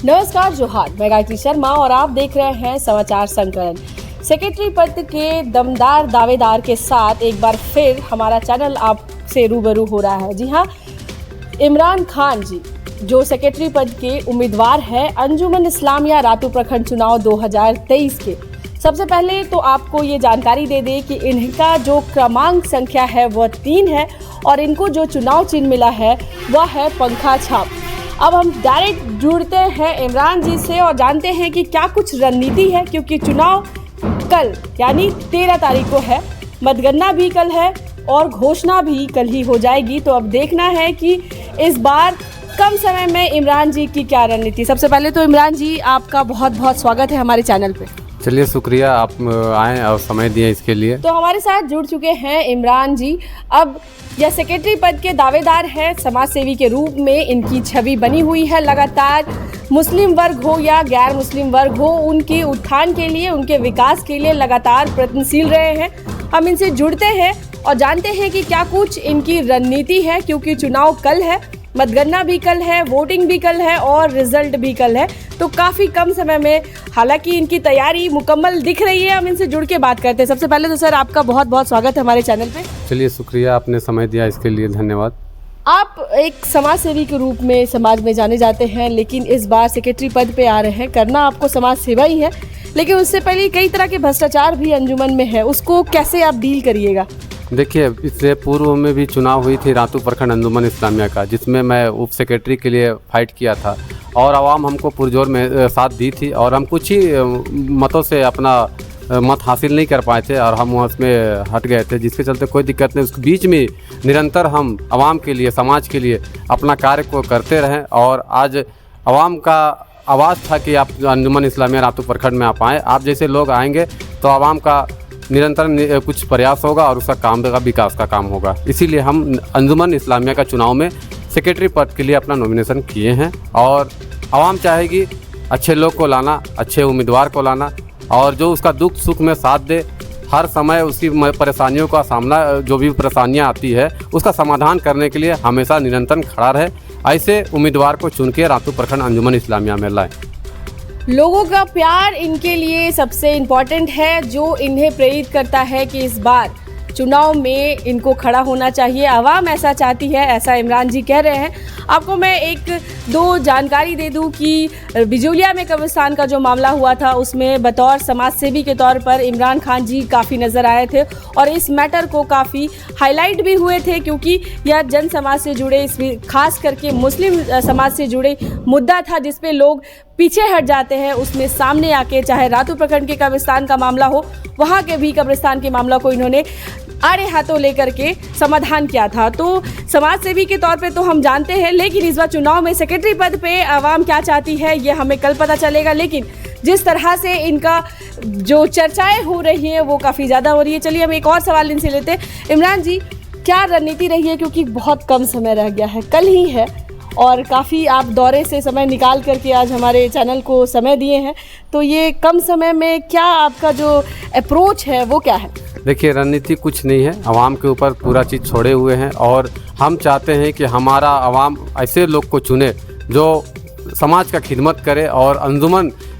नमस्कार, जोहार। मैं गायत्री शर्मा और आप देख रहे हैं समाचार संकलन। सेक्रेटरी पद के दमदार दावेदार के साथ एक बार फिर हमारा चैनल आपसे रूबरू हो रहा है। जी हाँ, इमरान खान जी जो सेक्रेटरी पद के उम्मीदवार हैं अंजुमन इस्लामिया रातू प्रखंड चुनाव 2023 के। सबसे पहले तो आपको ये जानकारी दे दें कि इनका जो क्रमांक संख्या है वह 3 है और इनको जो चुनाव चिन्ह मिला है वह है पंखा छाप। अब हम डायरेक्ट जुड़ते हैं इमरान जी से और जानते हैं कि क्या कुछ रणनीति है, क्योंकि चुनाव कल यानी 13 तारीख को है, मतगणना भी कल है और घोषणा भी कल ही हो जाएगी। तो अब देखना है कि इस बार कम समय में इमरान जी की क्या रणनीति। सबसे पहले तो इमरान जी आपका बहुत बहुत स्वागत है हमारे चैनल पे। चलिए, शुक्रिया आप आए और समय दिए इसके लिए। तो हमारे साथ जुड़ चुके हैं इमरान जी। अब यह सेक्रेटरी पद के दावेदार हैं, समाज सेवी के रूप में इनकी छवि बनी हुई है। लगातार मुस्लिम वर्ग हो या गैर मुस्लिम वर्ग हो, उनके उत्थान के लिए, उनके विकास के लिए लगातार प्रयत्नशील रहे हैं। हम इनसे जुड़ते हैं और जानते हैं कि क्या कुछ इनकी रणनीति है, क्योंकि चुनाव कल है, मतगणना भी कल है, वोटिंग भी कल है और रिजल्ट भी कल है। तो काफ़ी कम समय में हालांकि इनकी तैयारी मुकम्मल दिख रही है। हम इनसे जुड़ के बात करते हैं। सबसे पहले तो सर आपका बहुत बहुत स्वागत है हमारे चैनल पे। चलिए, शुक्रिया, आपने समय दिया इसके लिए धन्यवाद। आप एक समाज सेवी के रूप में समाज में जाने जाते हैं, लेकिन इस बार सेक्रेटरी पद पे आ रहे हैं। करना आपको समाज सेवा ही है, लेकिन उससे पहले कई तरह के भ्रष्टाचार भी अंजुमन में है, उसको कैसे आप डील करिएगा? देखिए, इससे पूर्व में भी चुनाव हुई थी रातू प्रखंड अंजुमन इस्लामिया का, जिसमें मैं उप सेक्रेटरी के लिए फाइट किया था और आवाम हमको पुरजोर में साथ दी थी और हम कुछ ही मतों से अपना मत हासिल नहीं कर पाए थे और हम उसमें हट गए थे, जिसके चलते कोई दिक्कत नहीं। उसके बीच में निरंतर हम आवाम के लिए, समाज के लिए अपना कार्य को करते रहें और आज आवाम का आवाज़ था कि आप अंजुमन इस्लामिया रातू प्रखंड में आप आएँ। आप जैसे लोग आएंगे तो आवाम का निरंतर कुछ प्रयास होगा और उसका काम का विकास का काम होगा। इसीलिए हम अंजुमन इस्लामिया का चुनाव में सेक्रेटरी पद के लिए अपना नॉमिनेशन किए हैं और आवाम चाहेगी अच्छे लोग को लाना, अच्छे उम्मीदवार को लाना और जो उसका दुख सुख में साथ दे, हर समय उसकी परेशानियों का सामना, जो भी परेशानियां आती है उसका समाधान करने के लिए हमेशा निरंतर खड़ा रहे। ऐसे उम्मीदवार को चुन के रातू प्रखंड अंजुमन इस्लामिया में लाएँ। लोगों का प्यार इनके लिए सबसे इम्पॉर्टेंट है, जो इन्हें प्रेरित करता है कि इस बार चुनाव में इनको खड़ा होना चाहिए। आवाम ऐसा चाहती है, ऐसा इमरान जी कह रहे हैं। आपको मैं एक दो जानकारी दे दूं कि बिजोलिया में कब्रिस्तान का जो मामला हुआ था उसमें बतौर समाज सेवी के तौर पर इमरान खान जी काफ़ी नज़र आए थे और इस मैटर को काफ़ी हाईलाइट भी हुए थे, क्योंकि यह जन समाज से जुड़े, इसमें खास करके मुस्लिम समाज से जुड़े मुद्दा था जिस पे लोग पीछे हट जाते हैं। उसमें सामने आके, चाहे रातू प्रखंड के कब्रिस्तान का मामला हो, वहाँ के भी कब्रिस्तान के मामला को इन्होंने आड़े हाथों लेकर के समाधान किया था। तो समाज सेवी के तौर पे तो हम जानते हैं, लेकिन इस बार चुनाव में सेक्रेटरी पद पे आवाम क्या चाहती है ये हमें कल पता चलेगा। लेकिन जिस तरह से इनका जो चर्चाएं हो रही हैं वो काफ़ी ज़्यादा हो रही है। चलिए हम एक और सवाल इनसे लेते हैं। इमरान जी, क्या रणनीति रही है, क्योंकि बहुत कम समय रह गया है, कल ही है और काफ़ी आप दौरे से समय निकाल करके आज हमारे चैनल को समय दिए हैं, तो ये कम समय में क्या आपका जो अप्रोच है वो क्या है? देखिए, रणनीति कुछ नहीं है, आवाम के ऊपर पूरा चीज़ छोड़े हुए हैं और हम चाहते हैं कि हमारा आवाम ऐसे लोग को चुने जो समाज का खिदमत करे और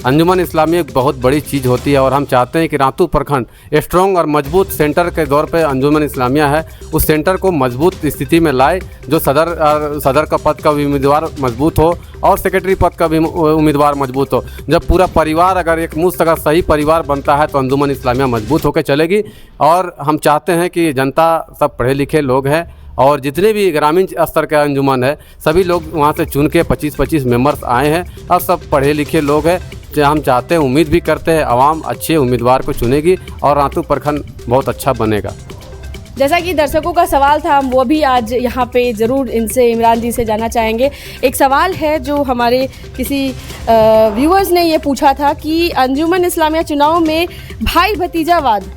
अंजुमन इस्लामी एक बहुत बड़ी चीज़ होती है और हम चाहते हैं कि रातू प्रखंड स्ट्रॉन्ग और मजबूत सेंटर के दौर पे अंजुमन इस्लामिया है, उस सेंटर को मजबूत स्थिति में लाए, जो सदर का पद का भी उम्मीदवार मजबूत हो और सेक्रेटरी पद का भी उम्मीदवार मजबूत हो। जब पूरा परिवार अगर एक मुश्त अगर सही परिवार बनता है तो अंजुमन इस्लामिया मजबूत होकर चलेगी। और हम चाहते हैं कि जनता सब पढ़े लिखे लोग हैं और जितने भी ग्रामीण स्तर का अंजुमन है सभी लोग वहाँ से चुन के 25-25 मेंबर्स आए हैं और सब पढ़े लिखे लोग हैं। हम चाहते हैं, उम्मीद भी करते हैं आवाम अच्छे उम्मीदवार को चुनेगी और रातू प्रखंड बहुत अच्छा बनेगा। जैसा कि दर्शकों का सवाल था, हम वो भी आज यहाँ पे ज़रूर इनसे, इमरान जी से जानना चाहेंगे। एक सवाल है जो हमारे किसी व्यूअर्स ने ये पूछा था कि अंजुमन इस्लामिया चुनाव में भाई भतीजावाद,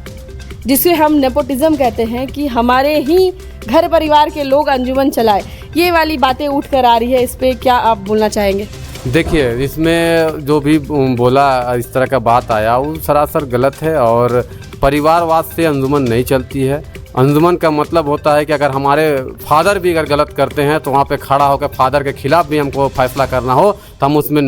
जिसे हम नेपोटिज्म कहते हैं, कि हमारे ही घर परिवार के लोग अंजुमन चलाए, ये वाली बातें उठ कर आ रही है, इस पर क्या आप बोलना चाहेंगे? देखिए, इसमें जो भी बोला, इस तरह का बात आया, वो सरासर गलत है और परिवारवाद से अंजुमन नहीं चलती है अंजुमन का मतलब होता है कि अगर हमारे फादर भी अगर गलत करते हैं तो वहाँ पे खड़ा होकर फादर के खिलाफ भी हमको फैसला करना हो तो हम उसमें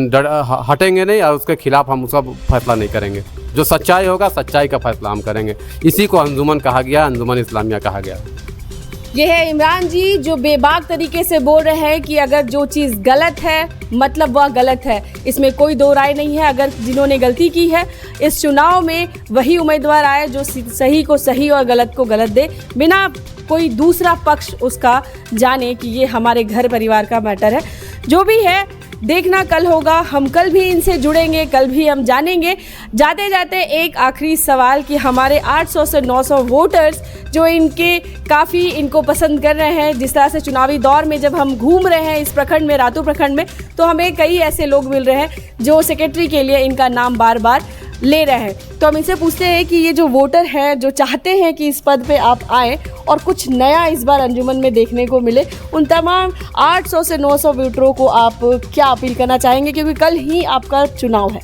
हटेंगे नहीं और उसके खिलाफ हम उसका फैसला नहीं करेंगे। जो सच्चाई होगा सच्चाई का फैसला हम करेंगे। इसी को अंजुमन कहा गया, अंजुमन इस्लामिया कहा गया। ये है इमरान जी जो बेबाक तरीके से बोल रहे हैं कि अगर जो चीज़ गलत है मतलब वह गलत है, इसमें कोई दो राय नहीं है। अगर जिन्होंने गलती की है इस चुनाव में वही उम्मीदवार आए जो सही को सही और गलत को गलत दे, बिना कोई दूसरा पक्ष उसका जाने कि ये हमारे घर परिवार का मैटर है। जो भी है देखना कल होगा। हम कल भी इनसे जुड़ेंगे, कल भी हम जानेंगे। जाते जाते एक आखिरी सवाल कि हमारे 800 से 900 वोटर्स जो काफ़ी इनको पसंद कर रहे हैं, जिस तरह से चुनावी दौर में जब हम घूम रहे हैं इस प्रखंड में, रातू प्रखंड में, तो हमें कई ऐसे लोग मिल रहे हैं जो सेक्रेटरी के लिए इनका नाम बार बार ले रहे हैं। तो हम इनसे पूछते हैं कि ये जो वोटर हैं जो चाहते हैं कि इस पद पे आप आएँ और कुछ नया इस बार अंजुमन में देखने को मिले, उन तमाम 800 से 900 वोटरों को आप क्या अपील करना चाहेंगे, क्योंकि कल ही आपका चुनाव है?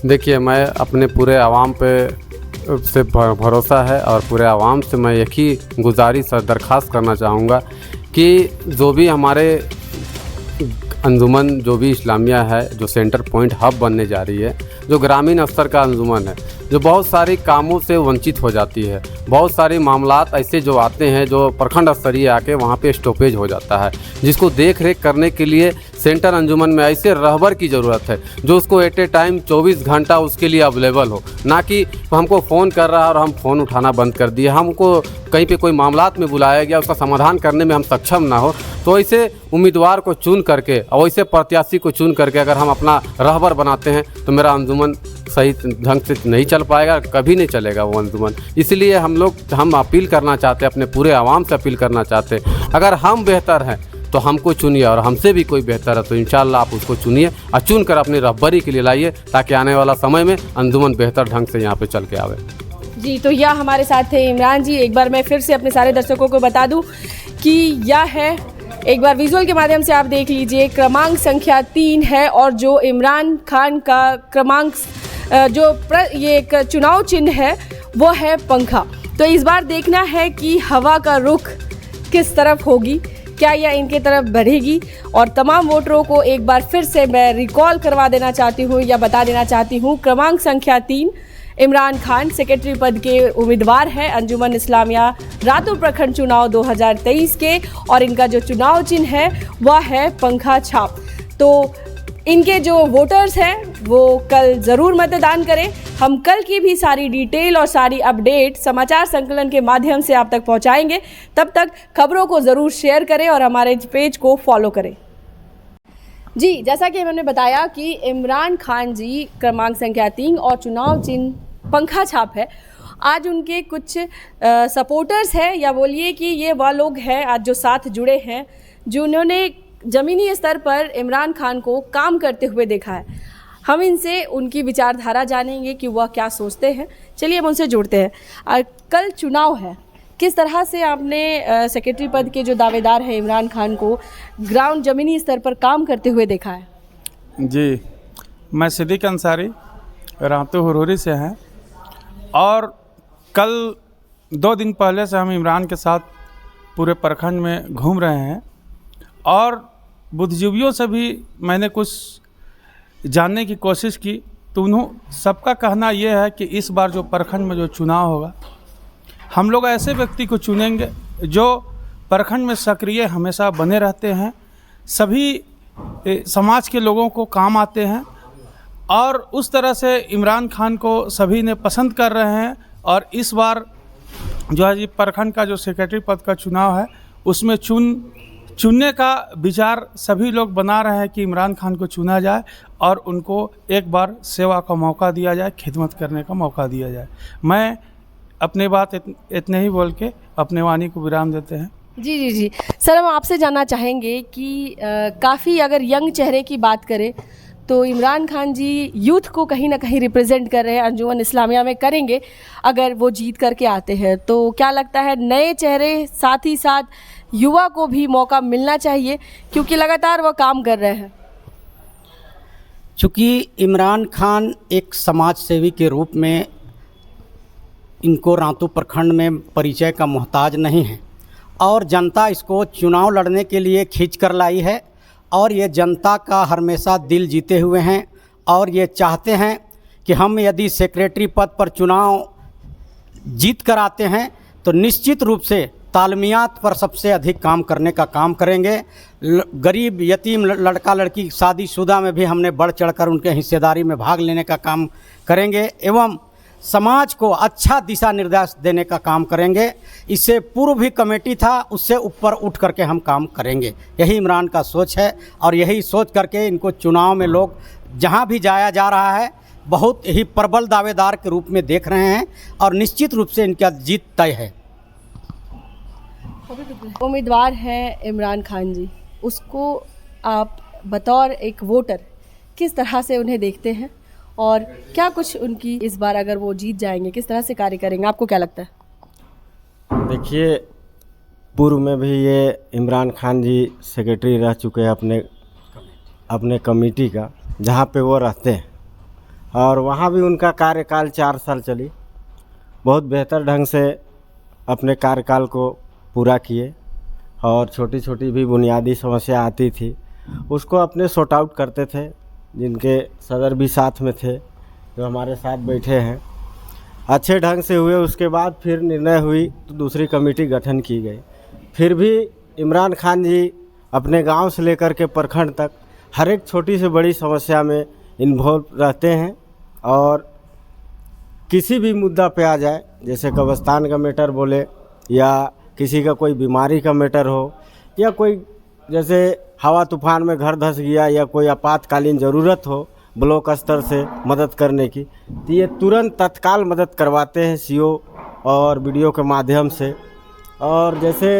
देखिए, मैं अपने पूरे आवाम पे से भरोसा है और पूरे आवाम से मैं एक ही गुजारिश और दरख्वास्त करना चाहूँगा कि जो भी हमारे अंजुमन जो भी इस्लामिया है, जो सेंटर पॉइंट हब बनने जा रही है, जो ग्रामीण स्तर का अंजुमन है, जो बहुत सारी कामों से वंचित हो जाती है, बहुत सारे मामलात ऐसे जो आते हैं जो प्रखंड स्तरीय आके वहाँ पे स्टॉपेज हो जाता है, जिसको देख रेख करने के लिए सेंटर अंजुमन में ऐसे रहबर की ज़रूरत है जो उसको एट ए टाइम 24 घंटा उसके लिए अवेलेबल हो, ना कि हमको फ़ोन कर रहा है और हम फ़ोन उठाना बंद कर दिए, हमको कहीं पे कोई मामलात में बुलाया गया उसका समाधान करने में हम सक्षम ना हो। तो ऐसे उम्मीदवार को चुन करके और ऐसे प्रत्याशी को चुन करके अगर हम अपना रहबर बनाते हैं तो मेरा अंजुमन सही ढंग से नहीं चल पाएगा, कभी नहीं चलेगा वो अंजुमन। इसलिए हम अपील करना चाहते हैं, अपने पूरे आवाम से अपील करना चाहते हैं, अगर हम बेहतर हैं तो हमको चुनिए और हमसे भी कोई बेहतर है तो इंशाल्लाह आप उसको चुनिए और चुन कर अपनी रहबरी के लिए लाइए, ताकि आने वाला समय में अंजुमन बेहतर ढंग से यहाँ पे चल के आवे। जी, तो यह हमारे साथ थे इमरान जी। एक बार मैं फिर से अपने सारे दर्शकों को बता दूं कि यह है, एक बार विजुअल के माध्यम से आप देख लीजिए, क्रमांक संख्या 3 है और जो इमरान खान का क्रमांक ये एक चुनाव चिन्ह है वो है पंखा। तो इस बार देखना है कि हवा का रुख किस तरफ होगी, क्या यह इनके तरफ बढ़ेगी। और तमाम वोटरों को एक बार फिर से मैं रिकॉल करवा देना चाहती हूँ या बता देना चाहती हूँ, क्रमांक संख्या 3 इमरान खान सेक्रेटरी पद के उम्मीदवार है अंजुमन इस्लामिया रातू प्रखंड चुनाव 2023 के, और इनका जो चुनाव चिन्ह है वह है पंखा छाप। तो इनके जो वोटर्स हैं वो कल ज़रूर मतदान करें। हम कल की भी सारी डिटेल और सारी अपडेट समाचार संकलन के माध्यम से आप तक पहुंचाएंगे। तब तक खबरों को ज़रूर शेयर करें और हमारे पेज को फॉलो करें। जी, जैसा कि हमने बताया कि इमरान खान जी क्रमांक संख्या 3 और चुनाव चिन्ह पंखा छाप है। आज उनके कुछ सपोर्टर्स हैं, या बोलिए कि ये वह लोग हैं आज जो साथ जुड़े हैं जिन्होंने ज़मीनी स्तर पर इमरान खान को काम करते हुए देखा है। हम इनसे उनकी विचारधारा जानेंगे कि वह क्या सोचते हैं। चलिए हम उनसे जुड़ते हैं। कल चुनाव है, किस तरह से आपने सेक्रेटरी पद के जो दावेदार हैं इमरान खान को ग्राउंड ज़मीनी स्तर पर काम करते हुए देखा है? जी, मैं सिद्दीक अंसारी रातू हुरूरी से हैं और कल 2 दिन पहले से हम इमरान के साथ पूरे प्रखंड में घूम रहे हैं और बुद्धिजीवियों से भी मैंने कुछ जानने की कोशिश की, तो सबका कहना यह है कि इस बार जो प्रखंड में जो चुनाव होगा, हम लोग ऐसे व्यक्ति को चुनेंगे जो प्रखंड में सक्रिय हमेशा बने रहते हैं, सभी समाज के लोगों को काम आते हैं और उस तरह से इमरान खान को सभी ने पसंद कर रहे हैं। और इस बार जो है प्रखंड का जो सेक्रेटरी पद का चुनाव है उसमें चुनने का विचार सभी लोग बना रहे हैं कि इमरान खान को चुना जाए और उनको एक बार सेवा का मौका दिया जाए, खिदमत करने का मौका दिया जाए। मैं अपने बात इतने ही बोल के अपने वाणी को विराम देते हैं। जी। सर, हम आपसे जानना चाहेंगे कि काफ़ी अगर यंग चेहरे की बात करें तो इमरान खान जी यूथ को कहीं ना कहीं रिप्रेजेंट कर रहे हैं, अंजुमन इस्लामिया में करेंगे अगर वो जीत करके आते हैं। तो क्या लगता है नए चेहरे साथ ही साथ युवा को भी मौका मिलना चाहिए, क्योंकि लगातार वो काम कर रहे हैं? चूँकि इमरान खान एक समाज सेवी के रूप में इनको रातू प्रखंड में परिचय का मोहताज नहीं है और जनता इसको चुनाव लड़ने के लिए खींच कर लाई है और ये जनता का हमेशा दिल जीते हुए हैं और ये चाहते हैं कि हम यदि सेक्रेटरी पद पर चुनाव जीत कर आते हैं तो निश्चित रूप से तालमियात पर सबसे अधिक काम करने का काम करेंगे। गरीब यतीम लड़का लड़की शादीशुदा में भी हमने बढ़ चढ़कर उनके हिस्सेदारी में भाग लेने का काम करेंगे एवं समाज को अच्छा दिशा निर्देश देने का काम करेंगे। इससे पूर्व भी कमेटी था, उससे ऊपर उठ करके हम काम करेंगे। यही इमरान का सोच है और यही सोच करके इनको चुनाव में लोग जहां भी जाया जा रहा है बहुत ही प्रबल दावेदार के रूप में देख रहे हैं और निश्चित रूप से इनका जीत तय है। उम्मीदवार हैं इमरान खान जी, उसको आप बतौर एक वोटर किस तरह से उन्हें देखते हैं और क्या कुछ उनकी इस बार अगर वो जीत जाएंगे किस तरह से कार्य करेंगे, आपको क्या लगता है? देखिए, पूर्व में भी ये इमरान खान जी सेक्रेटरी रह चुके हैं अपने कमेटी का, जहाँ पे वो रहते हैं और वहाँ भी उनका कार्यकाल 4 साल चली। बहुत बेहतर ढंग से अपने कार्यकाल को पूरा किए और छोटी छोटी भी बुनियादी समस्या आती थी उसको अपने सॉर्ट आउट करते थे। जिनके सदर भी साथ में थे जो हमारे साथ बैठे हैं, अच्छे ढंग से हुए। उसके बाद फिर निर्णय हुई तो दूसरी कमेटी गठन की गई। फिर भी इमरान खान जी अपने गांव से लेकर के प्रखंड तक हर एक छोटी से बड़ी समस्या में इन्वॉल्व रहते हैं और किसी भी मुद्दा पे आ जाए, जैसे कब्रिस्तान का मैटर बोले या किसी का कोई बीमारी का मैटर हो या कोई जैसे हवा तूफान में घर धंस गया या कोई आपातकालीन ज़रूरत हो ब्लॉक स्तर से मदद करने की, तो ये तुरंत तत्काल मदद करवाते हैं सीओ और वीडियो के माध्यम से। और जैसे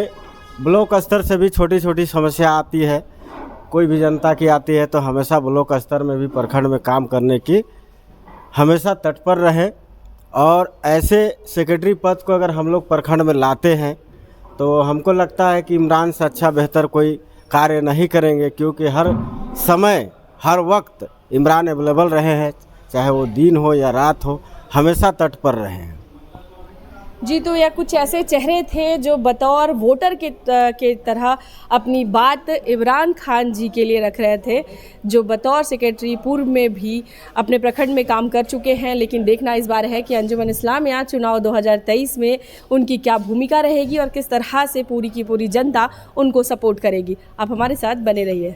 ब्लॉक स्तर से भी छोटी छोटी समस्या आती है, कोई भी जनता की आती है, तो हमेशा ब्लॉक स्तर में भी प्रखंड में काम करने की हमेशा तत्पर रहे। और ऐसे सेक्रेटरी पद को अगर हम लोग प्रखंड में लाते हैं तो हमको लगता है कि इमरान से अच्छा बेहतर कोई कार्य नहीं करेंगे, क्योंकि हर समय हर वक्त इमरान अवेलेबल रहे हैं, चाहे वो दिन हो या रात हो, हमेशा तत्पर रहे हैं। जी, तो यह कुछ ऐसे चेहरे थे जो बतौर वोटर के तरह अपनी बात इमरान खान जी के लिए रख रहे थे, जो बतौर सेक्रेटरी पूर्व में भी अपने प्रखंड में काम कर चुके हैं। लेकिन देखना इस बार है कि अंजुमन इस्लामिया चुनाव 2023 में उनकी क्या भूमिका रहेगी और किस तरह से पूरी की पूरी जनता उनको सपोर्ट करेगी। आप हमारे साथ बने रहिए।